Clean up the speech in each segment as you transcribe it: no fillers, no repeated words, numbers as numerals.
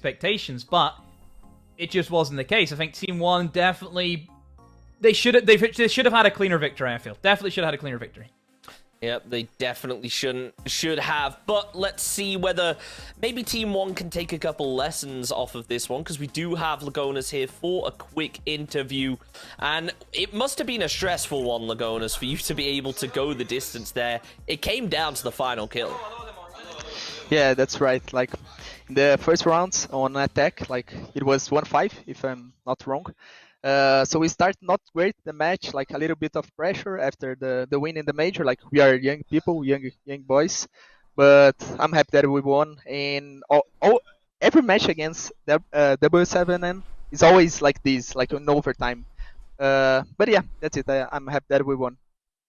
expectations, but it just wasn't the case. I think Team 1 definitely... They should have had a cleaner victory, I feel. Definitely should have had a cleaner victory. Yep, they definitely should have. But let's see whether maybe Team 1 can take a couple lessons off of this one, because we do have Lagonis here for a quick interview. And it must have been a stressful one, Lagonis, for you to be able to go the distance there. It came down to the final kill. Yeah, that's right. Like, in the first rounds on attack, like, it was 1-5, if I'm not wrong. So we start not great the match, like a little bit of pressure after the win in the major. Like, we are young people, young boys, but I'm happy that we won. And every match against the W7N is always like this, like in overtime. But yeah, that's it. I'm happy that we won,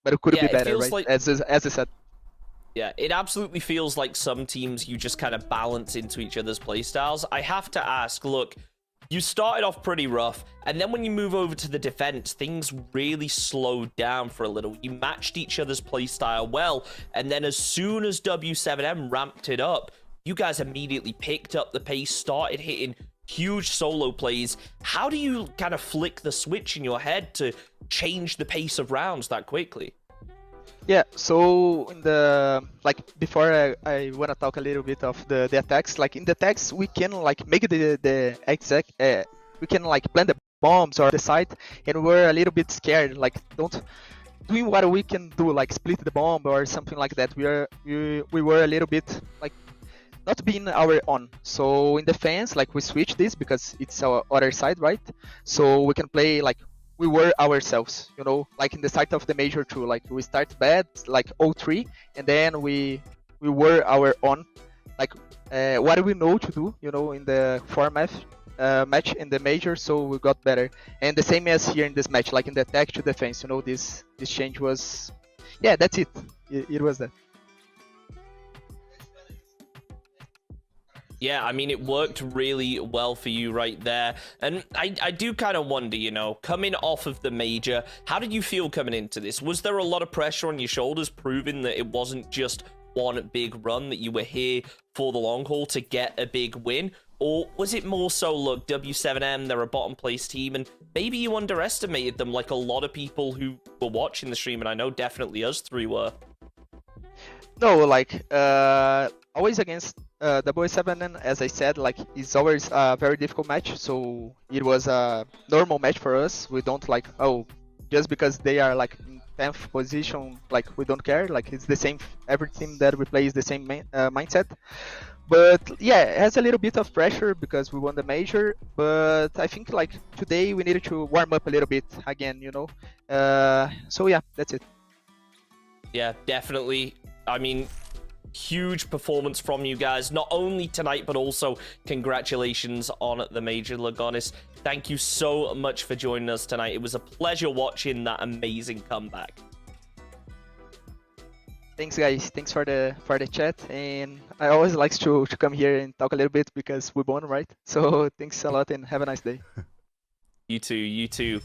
but it could be better, right? Like... As I said. Yeah, it absolutely feels like some teams you just kind of balance into each other's playstyles. I have to ask, look. You started off pretty rough, and then when you move over to the defense, things really slowed down for a little. You matched each other's playstyle well, and then as soon as W7M ramped it up, you guys immediately picked up the pace, started hitting huge solo plays. How do you kind of flick the switch in your head to change the pace of rounds that quickly? Yeah, so in the before I want to talk a little bit of the attacks. Like in the attacks, we can like make the exact we can like plant the bombs or the site, and we're a little bit scared. Like doing what we can do, like split the bomb or something like that. We were a little bit like not being our own. So in defense, like we switch this because it's our other side, right? So we can play like. We were ourselves, you know, like in the start of the major too. Like we start bad, like 0-3, and then we were our own, like what we know to do, you know, in the format match in the major. So we got better, and the same as here in this match, like in the attack to defense, you know, this change was, yeah, that's it. It was that. Yeah, I mean, it worked really well for you right there. And I do kind of wonder, you know, coming off of the major, how did you feel coming into this? Was there a lot of pressure on your shoulders, proving that it wasn't just one big run, that you were here for the long haul to get a big win? Or was it more so, look, W7M, they're a bottom place team, and maybe you underestimated them like a lot of people who were watching the stream, and I know definitely us three were. No, like, always against W7N, as I said, like, it's always a very difficult match, so it was a normal match for us. We don't like, oh, just because they are like in 10th position, like, we don't care, like, it's the same, every team that we play is the same mindset. But yeah, it has a little bit of pressure because we won the major, but I think like today we needed to warm up a little bit again, you know. So yeah, that's it. Yeah, definitely. I mean, huge performance from you guys, not only tonight, but also congratulations on the major, Lagonis. Thank you so much for joining us tonight. It was a pleasure watching that amazing comeback. Thanks, guys. Thanks for the chat, and I always like to come here and talk a little bit because we won, right? So thanks a lot and have a nice day. You too. You too.